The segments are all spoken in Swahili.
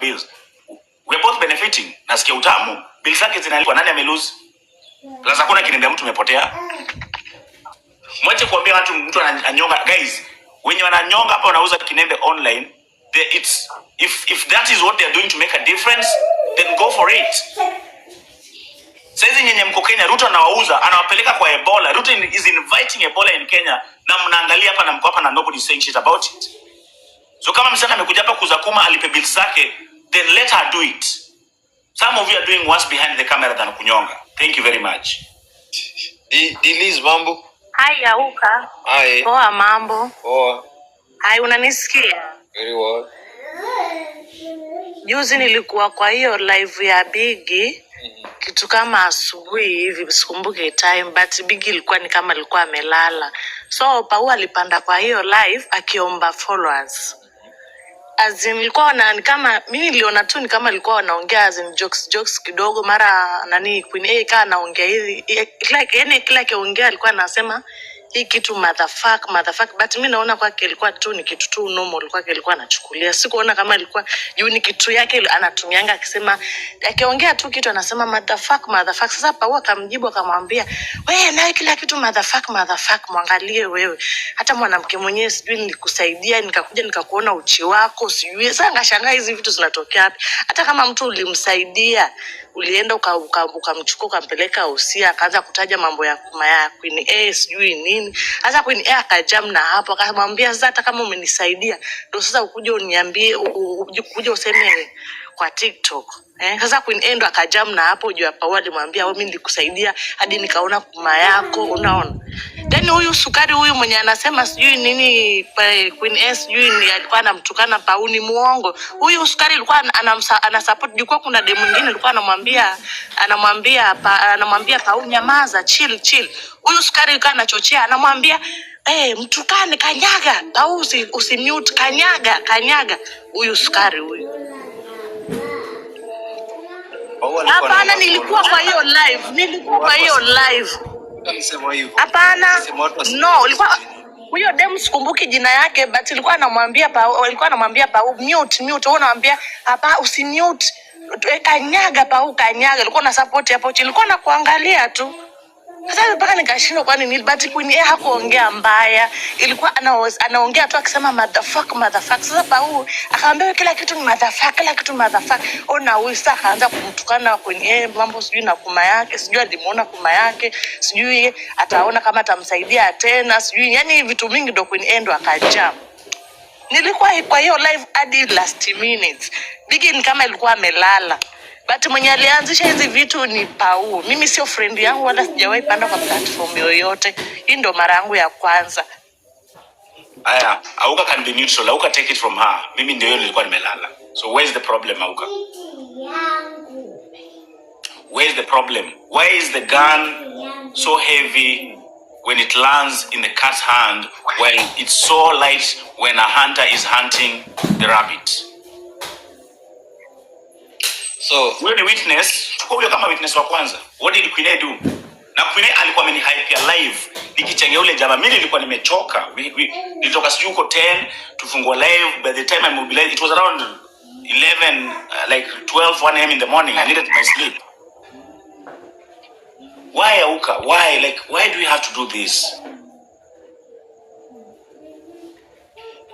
bills. We are both benefiting. Nasikia utamu. Bills zake zinalipwa, nani amelose? Lazima kuna kiniambia mtu umepotea. Mwache kuambia watu mtu ananyonga. Guys, wenye wananyonga hapa wanauza kinembe online, if that is what they are doing to make a difference, then go for it. Saizi nyenye mko Kenya, Ruto anawauza, anawapeleka kwa Ebola. Ruto is inviting Ebola in Kenya, na mnaangalia hapa na mko hapa na nobody saying shit about it. So kama msana amekuja hapa kuzakuma alipe bills zake, then let her do it. Some of you are doing worse behind the camera than kunyonga. Thank you very much. Liz, mambo? Hai Auka. Hai. Poa mambo. Poa. Hai, unanisikia? Very well. Juzi nilikuwa kwa hiyo live ya Biggie. Kitu kama asubuhi hivi, sikumbuki time, but Biggie ilikuwa ni kama alikuwa amelala. So Pau alipanda kwa hiyo live akiomba followers. Nilikuwa ni kama mimi niliona tu ni kama alikuwa anaongea jokes kidogo, mara nani Queen A kaa anaongea hivi like kila kiongea alikuwa anasema hii kitu motherfuck, but mimi naona kwake ilikuwa tu ni kitu tu normal, kwake ilikuwa anachukulia. Sikuona kama ilikuwa juu ni kitu yake anatumianga akisema, akiongea tu kitu anasema motherfuck. Sasa Pau akamjibu akamwambia, wewe naye kila kitu motherfuck, mwangalie wewe. Hata mwanamke mwenyewe sijui nilikusaidia nikakuja nikakuona uchi wako sijui. Sasa ngashangaa hizi vitu zinatokea wapi? Hata kama mtu ulimsaidia, ulienda ukamchukua ukampeleka usia, akaanza kutaja mambo ya Queen A sijui nini. Sasa Queen A akajam na hapo akamwambia, sasa hata kama umenisaidia ndio sasa ukuje uniambie, ukuje useme kwa TikTok. Sasa Queen A ndo akajam na hapo juu hapa, walimwambia wewe, mimi nilikusaidia hadi nikaona kuma yako, unaona. Then huyu sukari huyu mwenye anasema sijui nini Queen A sijui ni alikuwa anamtukana Pau, ni muongo. Huyu sukari alikuwa ana support juu, kuna demu mwingine alikuwa anamwambia Pau nyamaza, chill. Huyu sukari alikuwa anachochea, anamwambia mtukane, kanyaga Pau, usimute, kanyaga. Huyu sukari huyu. Hapana, nilikuwa kwa hiyo live. Hapana, no, ilikuwa huyo demu sikumbuki jina yake, but alikuwa anamwambia Pau mute, wewe unamwambia hapa usimute, kanyaga Pau, alikuwa na support hapo, ilikuwa na kuangalia tu. Sasa mpaka nikashindwa kwa nini, but Queen A hakuongea mbaya, ilikuwa anaongea tu akisema motherfuck. Sasa Pau akamwambia kila kitu ni motherfuck. Ona huyu sasa akaanza kumtukana Queen A, mambo sijui na kuma yake, sijui alimuona kuma yake, sijui ataona kama atamsaidia tena, sijui yani vitu mingi ndo Queen A ndo akajam. Nilikuwa kwa hiyo live hadi last minute. Biggie ni kama ilikuwa amelala. But mwenye alianzisha hizi vitu ni Pau. Mimi sio friend yangu wala sijawahi panda kwa platform yoyote. Hii ndo mara yangu ya kwanza. Aya, Auka can be neutral. Auka take it from her. Mimi ndio yule nilikuwa nimelala. So where's the problem, Auka? Where's the problem? Why is the gun so heavy when it lands in the cat's hand, while it's so light when a hunter is hunting the rabbit? So, wewe ni witness, huyo kama witness wa kwanza. What did Queen A do? Na Queen A alikuwa amenihype ya live. Nikichangia ule jamaa, mimi nilikuwa nimechoka. Nilitoka sijui uko 10 tufungua live. By the time I mobilized, it was around 11 like 1 a.m. in the morning. I needed my sleep. Why Auka? Why do we have to do this?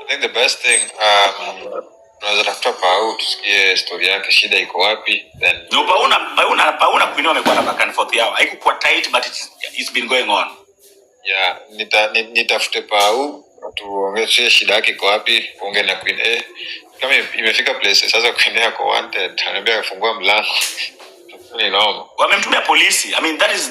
I think the best thing unaweza tafuta Pau tusikie story yake, shida iko wapi, then no. Pauna Queen amekuwa na back and forth yao, haikuwa tight, but it's been going on. Yeah, nitafute Pau tuongee shida yake iko wapi, ongea na Queen A kama imefika place sasa Queen A ako wanted, anambia afungua mlango. Ni normal. Wamemtumia polisi. I mean that is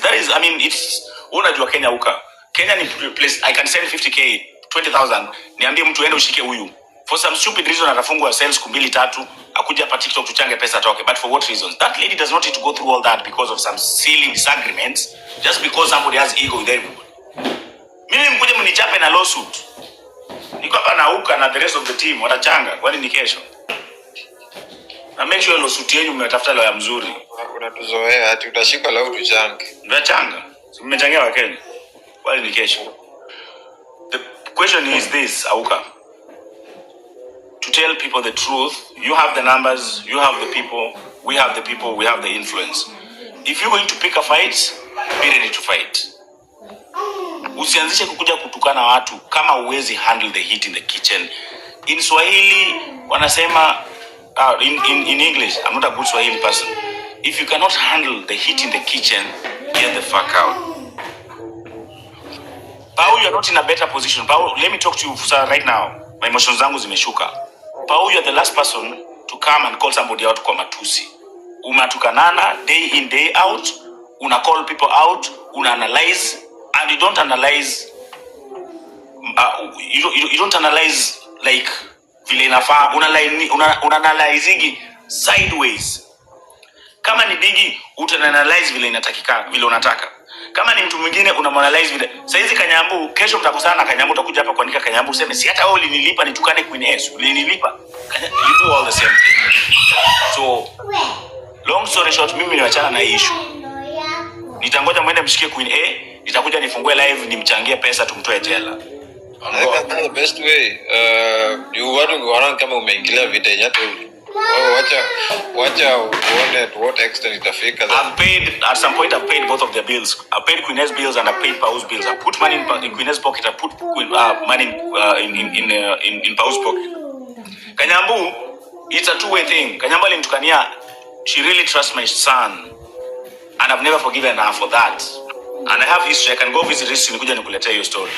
it's unajua Kenya Auka. Kenya ni place I can send 50k 20,000 niambie mtu aende ushike huyu. For some stupid reason atafungwa cells 2-3 akuja hapa TikTok tuchange pesa toke. But for what reasons? That lady does not need to go through all that because of some silly disagreements, just because somebody has ego with everybody. Mimi mkuje mnichape na lawsuit. Niko hapa na Auka na the rest of the team watachanga kwani ni kesho. Na make sure lawsuit yenu mmetafuta lawyer mzuri. Unatuzoea ati utashika lao tuchange. Mtachanga. Mmechangia wa Kenya. Kwani ni kesho. The question is this, Auka. to tell people the truth. You have the numbers, you have the people, we have the people, we have the influence. If you're going to pick a fight, be ready to fight. Usianzishe kukuja kutukana watu kama uwezi handle the heat in the kitchen. In Swahili wanasema in English, I'm not a good Swahili person. If you cannot handle the heat in the kitchen, get the fuck out. Pau, you are not in a better position. Pau, let me talk to you sir, right now. My emotions zangu zimeshuka. Pau, you are the last person to come and call somebody out kwa matusi. Unatukanana day in day out, una call people out, una analyze, and you don't analyze you don't analyze like vile inafaa, una analyzing sideways. Kama ni Biggie utananalyze vile inatakika, vile unataka. Kama ni mtu mwingine unaanalyze vile. Saizi Kanyambu, kesho mtakutana na Kanyambu, utakuja hapa kuandika Kanyambu useme si hata wewe ulinilipa nitukane Queen S, ulinilipa. You do all the same thing. So long story short, mimi niachana na issue. Nitangoja mwende mshikie Queen A, nitakuja nifungue live nimchangie pesa tumtoe jela. The best way you want to go around kama umeingilia vita yenyewe. Wacha uone to what extent itafika. I've paid at some point. I've paid both of their bills. I paid Queen S bills and I paid Pau's bills. I put money in Queen S pocket. I put money in Pau's pocket. Kanyambu, it's a two-way thing. Kanyambu alinitukania. She really trusts my son, and I've never forgiven her for that. And I have history. I can go visit history. Nikuja nikuletea your story.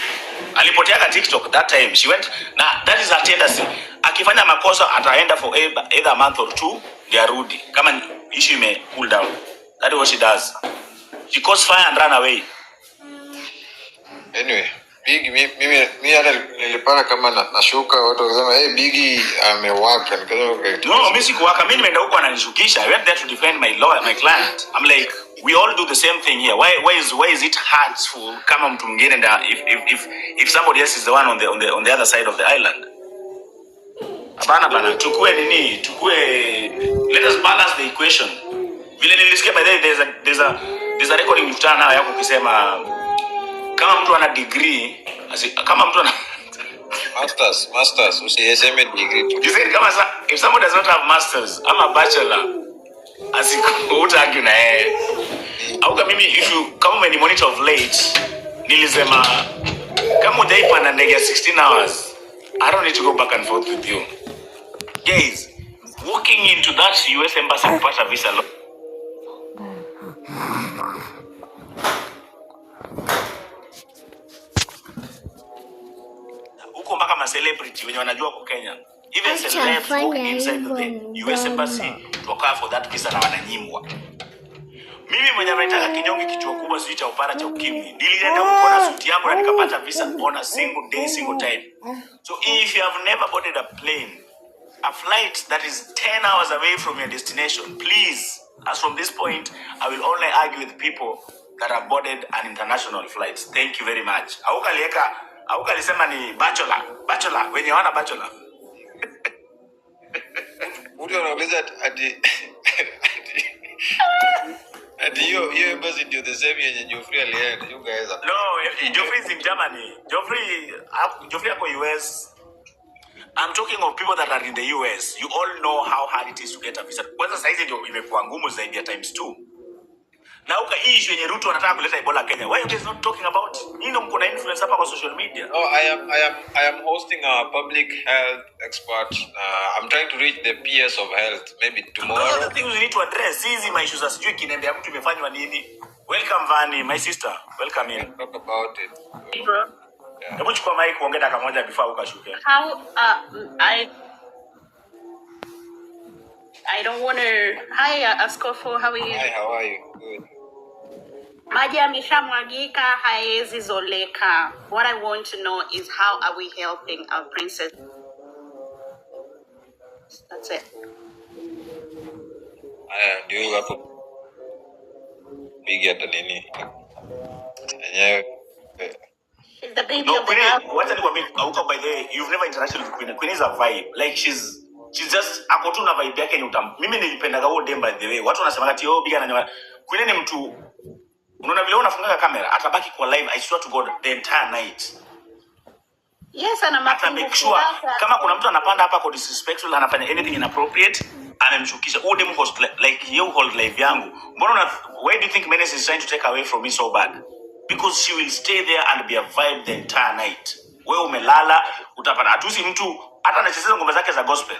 Alipotea ka TikTok that time. She went. Nah, that is her tendency. Akifanya makosa ataenda for either a month or two. They are rude. Kama issue may cool down. That is what she does. She calls fire and run away. Anyway, Biggie, mimi hata nilipata kama nashuka watu wakisema Biggie amewaka. No, mimi sikuwaka. Mimi nimeenda huko ananishukisha. I went there to defend my lawyer, my client. I'm like, we all do the same thing here. Why is it hurtful kama mtu mwingine nda if somebody else is the one on the other side of the island? Bana tukue let us balance the equation. Vile nilisikia by the way, there's a recording mkutana nao yako ukisema kama mtu ana degree kama mtu ana masters usiseme degree tu. You said kama if someone does not have masters, I'm a bachelor. Utargue na yeye. Au kama mimi kama umeni monitor of late nilisema kama hujaipa na ndege 16 hours, I don't need to go back and forth with you. Guys, walking into that US embassy kupata visa huko mpaka ma celebrity wenye wanajua kwa Kenya. Even celebs walking inside the US embassy to apply for that visa na wananyimwa. Mimi mwenye ametaka kinyonge kichwa kubwa sio cha upara cha ukimwi. Nilienda huko na suti yangu na nikapata visa on a single day, single time. So if you have never boarded a plane, a flight that is 10 hours away from your destination, please, as from this point, I will only argue with people that have boarded an international flight. Thank you very much. Auka lisema ni bachelor, wenye wana bachelor. Mtu anauliza ati hiyo basi ndio the same yenye Geoffrey alienda, you guys. No, Geoffrey is in Germany. Geoffrey ako US. I'm talking of people that are in the US. You all know how hard it is to get a visa. Kwanza saizi ndio imekuwa ngumu zaidi ya times 2. Na uka issue yenye Ruto anataka kuleta Ebola Kenya. Why you guys not talking about? Nino mko na influence hapa kwa social media. Oh, I am hosting a public health expert. I'm trying to reach the PS of health maybe tomorrow. Those are the things we need to address. Hizi my issues asijui kinembe ya mtu imefanywa nini. Welcome Vani, my sister. Welcome in. Talk about it. Bro. Hebu chukua mic uongee dakika moja before ukashuke. How I don't want to. Hi, Askofu, how are you? Hi, how are you? Good. Maji yameshamwagika, haezi zoleka. What I want to know is how are we helping our princess? That's it. Do you have a big at nini? Enyewe. She's the baby No, of the Queen, house. what Auka, by the way, you've never interacted with Queen. Queen is a vibe. Like she's just akotuna vibe yake ni utam. Mimi nilipendaga huo dem by the way. Watu wanasema ati Biggie ananyoa. Queen ni mtu unaona vile unafunga kamera atabaki kwa live, I swear to God, the entire night. Yes, ana Ata make mapungufu sure yake. kama kuna mtu anapanda hapa kwa disrespectful, anafanya anything inappropriate, amemshukisha. Huo demu host like you hold live yangu. Mbona why do you think Menace is trying to take away from me so bad? Because she will stay there and be a vibe the entire night. Wewe umelala, utapata atusi mtu hata anacheza ngoma zake za gospel.